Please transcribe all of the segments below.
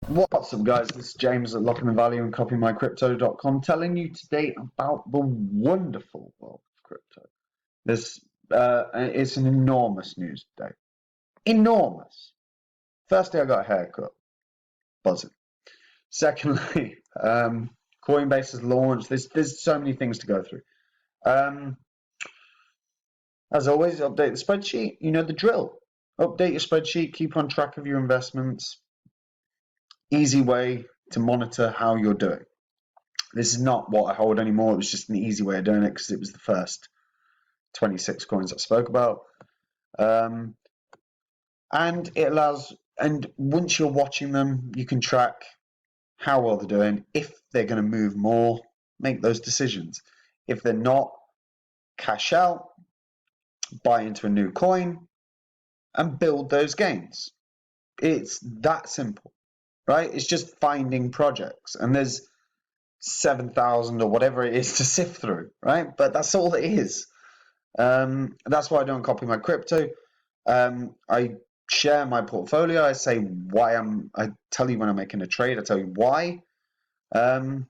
What's up, guys? This is James at Locking the Value and CopyMyCrypto.com telling you today about the wonderful world of crypto. It's an enormous news day. Enormous. Firstly, I got a haircut. Buzzing. Secondly, Coinbase has launched. There's so many things to go through. As always, update the spreadsheet. You know the drill. Update your spreadsheet. Keep on track of your investments. Easy way to monitor how you're doing. This is not what I hold anymore. It was just an easy way of doing it because it was the first 26 coins I spoke about. And it allows, and once you're watching them, you can track how well they're doing. If they're going to move more, make those decisions. If they're not, cash out, buy into a new coin, and build those gains. It's that simple, right? It's just finding projects, and there's 7,000 or whatever it is to sift through, right? But that's all it is. That's why I don't copy my crypto. I share my portfolio. I say I tell you when I'm making a trade. I tell you why. And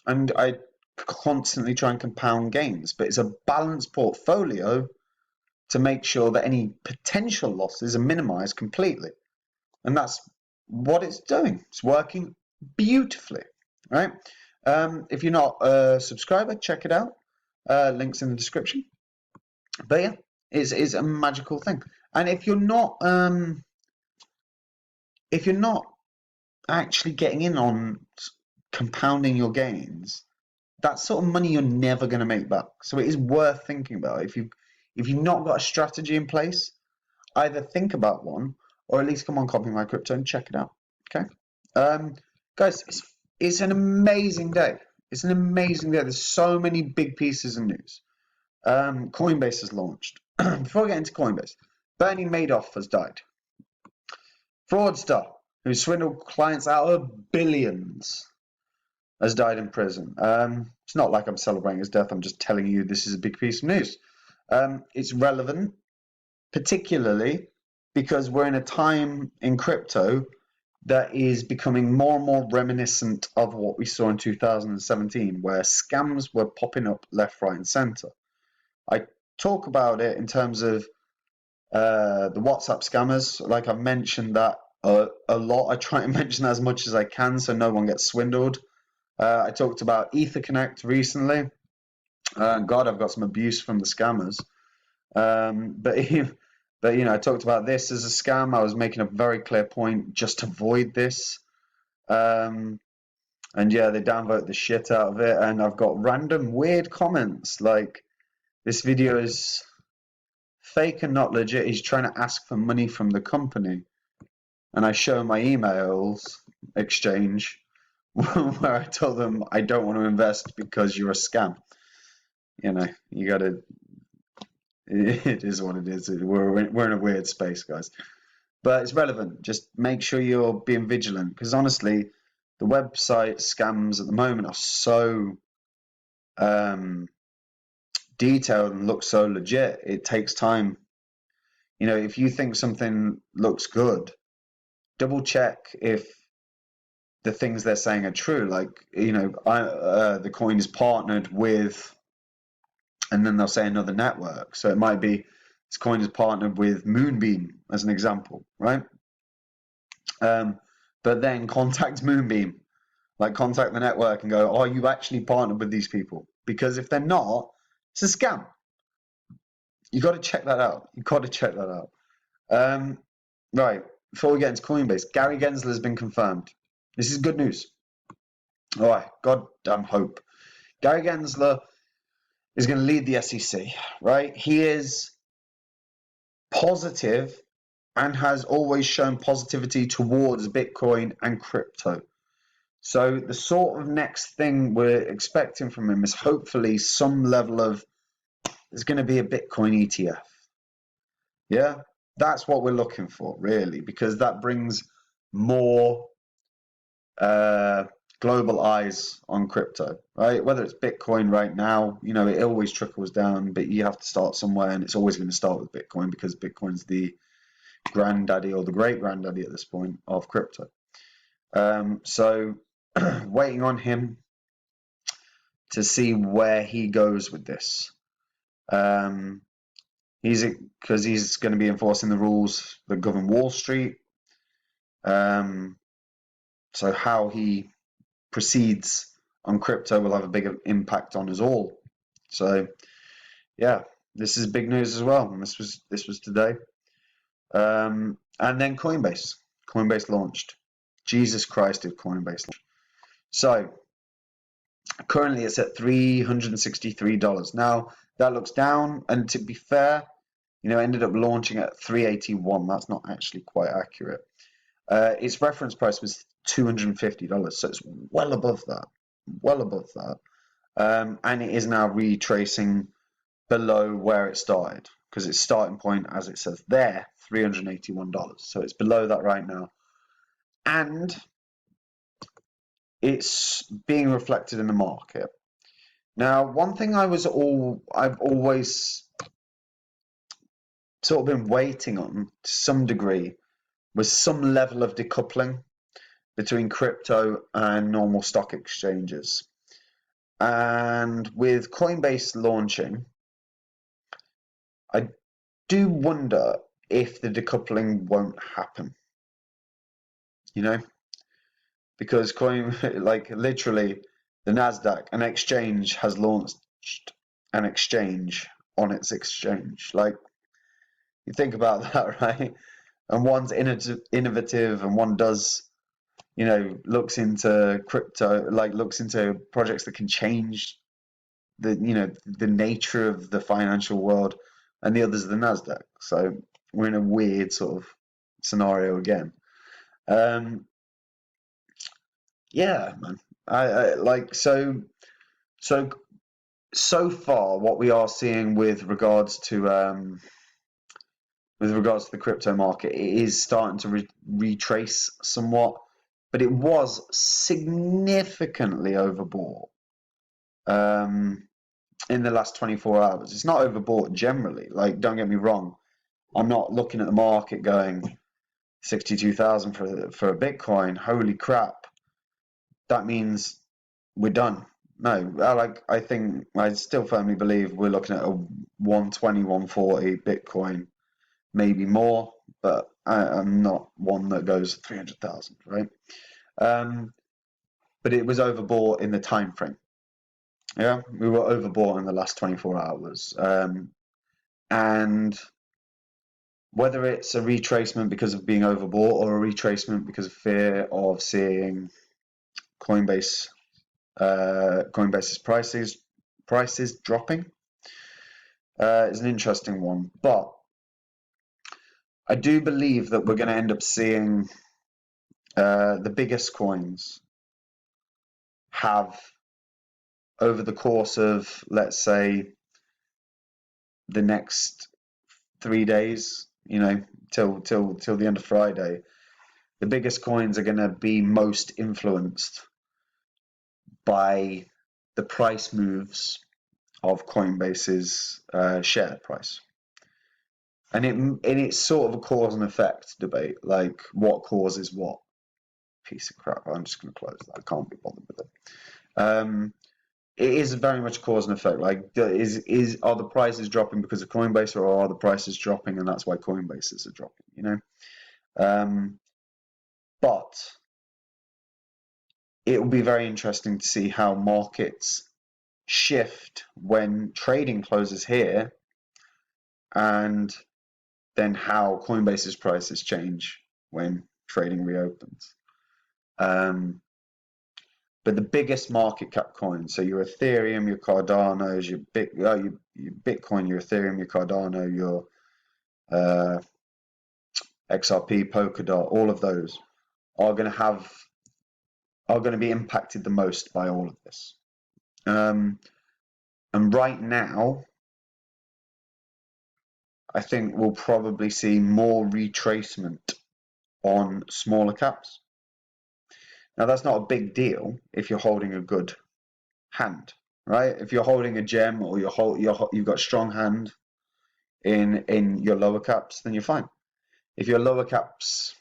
I constantly try and compound gains. But it's a balanced portfolio to make sure that any potential losses are minimized completely. And that's what it's doing. It's working beautifully, right? If you're not a subscriber, check it out. Links in the description. But yeah, it's a magical thing. And if you're not actually getting in on compounding your gains, that's sort of money you're never going to make back. So it is worth thinking about. If you've not got a strategy in place, either think about one or at least come on Copy My Crypto and check it out. Okay, guys, it's an amazing day. It's an amazing day. There's so many big pieces of news. Coinbase has launched. Before I get into Coinbase, Bernie Madoff has died. Fraudster who swindled clients out of billions has died in prison. It's not like I'm celebrating his death. I'm just telling you this is a big piece of news. It's relevant, particularly because we're in a time in crypto that is becoming more and more reminiscent of what we saw in 2017, where scams were popping up left, right, and center. I talk about it in terms of the WhatsApp scammers. Like I've mentioned that a lot. I try and mention that as much as I can so no one gets swindled. I talked about EtherConnect recently. God, I've got some abuse from the scammers. But you know, I talked about this as a scam. I was making a very clear point: just avoid this. And yeah, they downvote the shit out of it. And I've got random weird comments like, "This video is fake and not legit. He's trying to ask for money from the company." And I show my emails exchange where I tell them I don't want to invest because you're a scam. You know, you gotta. It is what it is. We're in a weird space, guys. But it's relevant. Just make sure you're being vigilant, because honestly, the website scams at the moment are so detailed and look so legit. It takes time. You know, if you think something looks good, double check if the things they're saying are true. Like, you know, the coin is partnered with, and then they'll say another network. So it might be this coin is partnered with Moonbeam as an example, right? But then contact Moonbeam, like contact the network and go, are you actually partnered with these people? Because if they're not, it's a scam. You got to check that out. You got to check that out. Right, before we get into Coinbase, Gary Gensler has been confirmed. This is good news. All right, goddamn hope. Gary Gensler is going to lead the SEC, right? He is positive and has always shown positivity towards Bitcoin and crypto. So the sort of next thing we're expecting from him is hopefully some level of, there's going to be a Bitcoin ETF. Yeah, that's what we're looking for, really, because that brings more global eyes on crypto, right? Whether it's Bitcoin right now, you know, it always trickles down, but you have to start somewhere, and it's always going to start with Bitcoin because Bitcoin's the granddaddy or the great granddaddy at this point of crypto. So waiting on him to see where he goes with this. Because he's going to be enforcing the rules that govern Wall Street. So how he proceeds on crypto will have a big impact on us all. So yeah, this is big news as well. And this was today. And then Coinbase launched. Jesus Christ, did Coinbase launch? So currently it's at $363. Now that looks down, and to be fair, it ended up launching at 381. That's not actually quite accurate. Its reference price was $250, so it's well above that. And it is now retracing below where it started, because its starting point, as it says there, $381. So it's below that right now. And it's being reflected in the market. Now, one thing I've always sort of been waiting on to some degree was some level of decoupling between crypto and normal stock exchanges. And with Coinbase launching, I do wonder if the decoupling won't happen. Because literally, the Nasdaq, an exchange, has launched an exchange on its exchange. Like, you think about that, right? And one's innovative, and one does, looks into crypto, looks into projects that can change the nature of the financial world, and the other's the Nasdaq. So we're in a weird sort of scenario again. Yeah, man. I like so far what we are seeing with regards to the crypto market, it is starting to retrace somewhat, but it was significantly overbought in the last 24 hours. It's not overbought generally. Like, don't get me wrong. I'm not looking at the market going 62,000 for a Bitcoin. Holy crap. That means we're done. No, I still firmly believe we're looking at a 120, 140 Bitcoin, maybe more, but I'm not one that goes 300,000, right? But it was overbought in the time frame. Yeah, we were overbought in the last 24 hours. And whether it's a retracement because of being overbought or a retracement because of fear of seeing Coinbase's prices dropping is an interesting one. But I do believe that we're going to end up seeing the biggest coins have, over the course of, let's say, the next 3 days, till the end of Friday, the biggest coins are going to be most influenced by the price moves of Coinbase's share price. And it's sort of a cause and effect debate, like what causes what. Piece of crap. I'm just going to close that. I can't be bothered with it. It is very much cause and effect. Like, are the prices dropping because of Coinbase, or are the prices dropping and that's why Coinbases are dropping? But it will be very interesting to see how markets shift when trading closes here, and then how Coinbase's prices change when trading reopens. But the biggest market cap coins, so your Ethereum, your Cardanos, your Bitcoin, your Ethereum, your Cardano, your XRP, Polkadot, all of those are going to be impacted the most by all of this. And right now, I think we'll probably see more retracement on smaller caps. Now, that's not a big deal if you're holding a good hand, right? If you're holding a gem, or you've got a strong hand in your lower caps, then you're fine. If your lower caps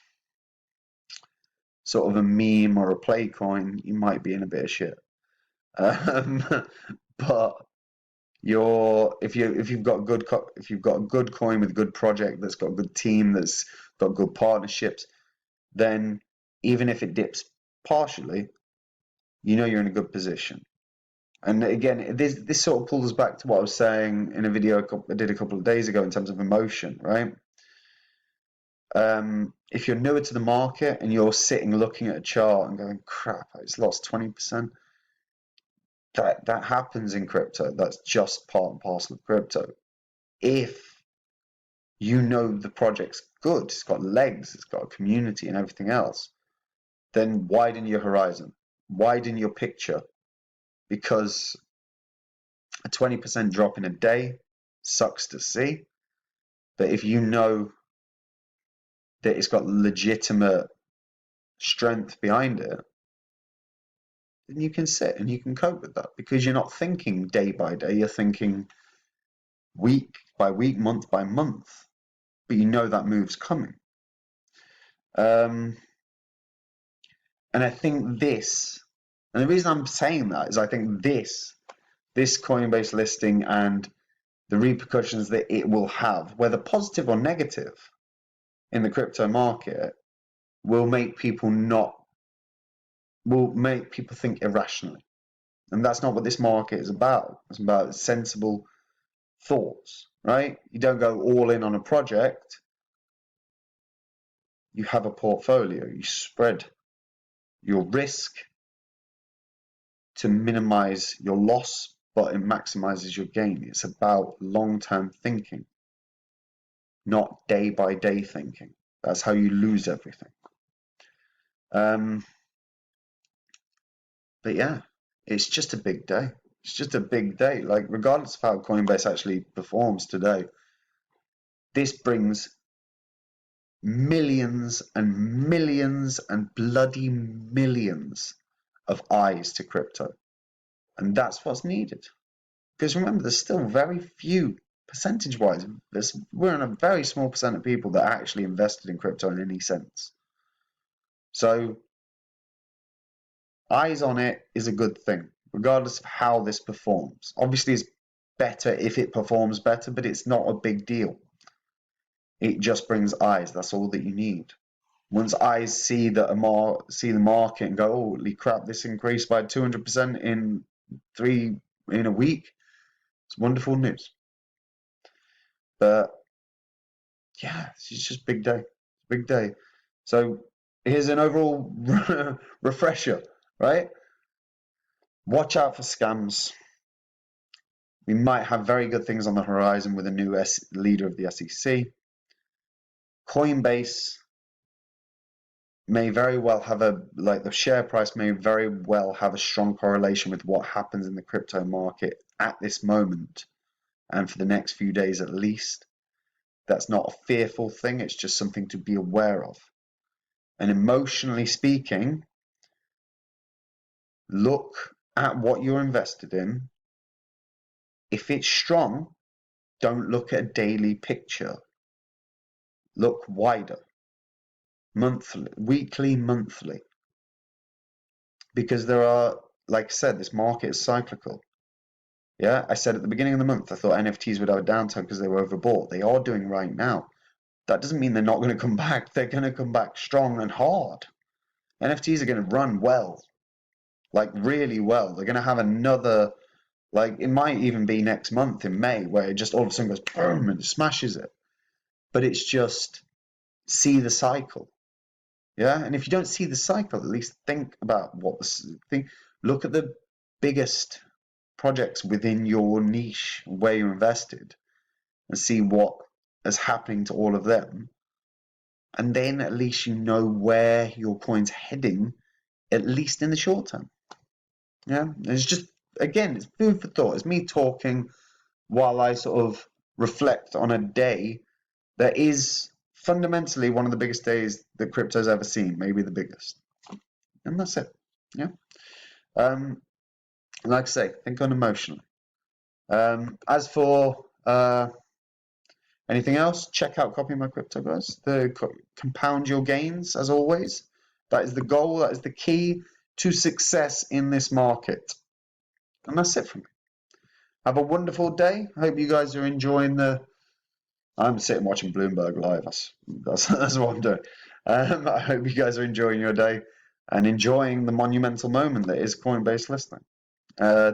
sort of a meme or a play coin, you might be in a bit of shit. But if you've got a good coin with a good project that's got a good team, that's got good partnerships, then even if it dips partially, you're in a good position. And again, this sort of pulls us back to what I was saying in a video I did a couple of days ago in terms of emotion, right? If you're newer to the market and you're sitting looking at a chart and going, crap, it's lost 20%, that happens in crypto. That's just part and parcel of crypto. If you know the project's good, it's got legs, it's got a community and everything else, then widen your horizon, widen your picture, because a 20% drop in a day sucks to see. But if you know that it's got legitimate strength behind it, then you can sit and you can cope with that, because you're not thinking day by day, you're thinking week by week, month by month, but you know that move's coming. And I think and the reason I'm saying that is I think this Coinbase listing and the repercussions that it will have, whether positive or negative, in the crypto market, will make people think irrationally. And that's not what this market is about. It's about sensible thoughts, right? You don't go all in on a project. You have a portfolio. You spread your risk to minimize your loss, but it maximizes your gain. It's about long-term thinking, not day-by-day thinking. That's how you lose everything. But yeah, it's just a big day. It's just a big day. Like, regardless of how Coinbase actually performs today, this brings millions and millions and bloody millions of eyes to crypto. And that's what's needed. Because remember, there's still very few, percentage-wise, we're in a very small percent of people that are actually invested in crypto in any sense. So eyes on it is a good thing, regardless of how this performs. Obviously, it's better if it performs better, but it's not a big deal. It just brings eyes. That's all that you need. Once eyes see the market and go, holy crap, this increased by 200% in a week, it's wonderful news. But yeah, it's just big day. Big day. So here's an overall refresher, right? Watch out for scams. We might have very good things on the horizon with a new leader of the SEC. Coinbase may very well have the share price may very well have a strong correlation with what happens in the crypto market at this moment and for the next few days at least. That's not a fearful thing, it's just something to be aware of. And emotionally speaking, look at what you're invested in. If it's strong, don't look at a daily picture. Look wider. Monthly, weekly, monthly. Because there are, like I said, this market is cyclical. Yeah, I said at the beginning of the month, I thought NFTs would have a downturn because they were overbought. They are doing right now. That doesn't mean they're not going to come back. They're going to come back strong and hard. NFTs are going to run well, like really well. They're going to have another, like it might even be next month in May where it just all of a sudden goes boom and smashes it. But it's just see the cycle. Yeah, and if you don't see the cycle, at least think about look at the biggest projects within your niche where you're invested and see what is happening to all of them. And then at least you know where your coin's heading, at least in the short term. Yeah, it's just, again, it's food for thought. It's me talking while I sort of reflect on a day that is fundamentally one of the biggest days that crypto's ever seen, maybe the biggest. And that's it. Yeah. Like I say, think on emotionally. As for anything else, check out Copy My Crypto, guys. Compound your gains, as always. That is the goal. That is the key to success in this market. And that's it from me. Have a wonderful day. I hope you guys are enjoying the. I'm sitting watching Bloomberg live. That's what I'm doing. I hope you guys are enjoying your day and enjoying the monumental moment that is Coinbase listing.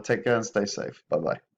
Take care and stay safe. Bye bye.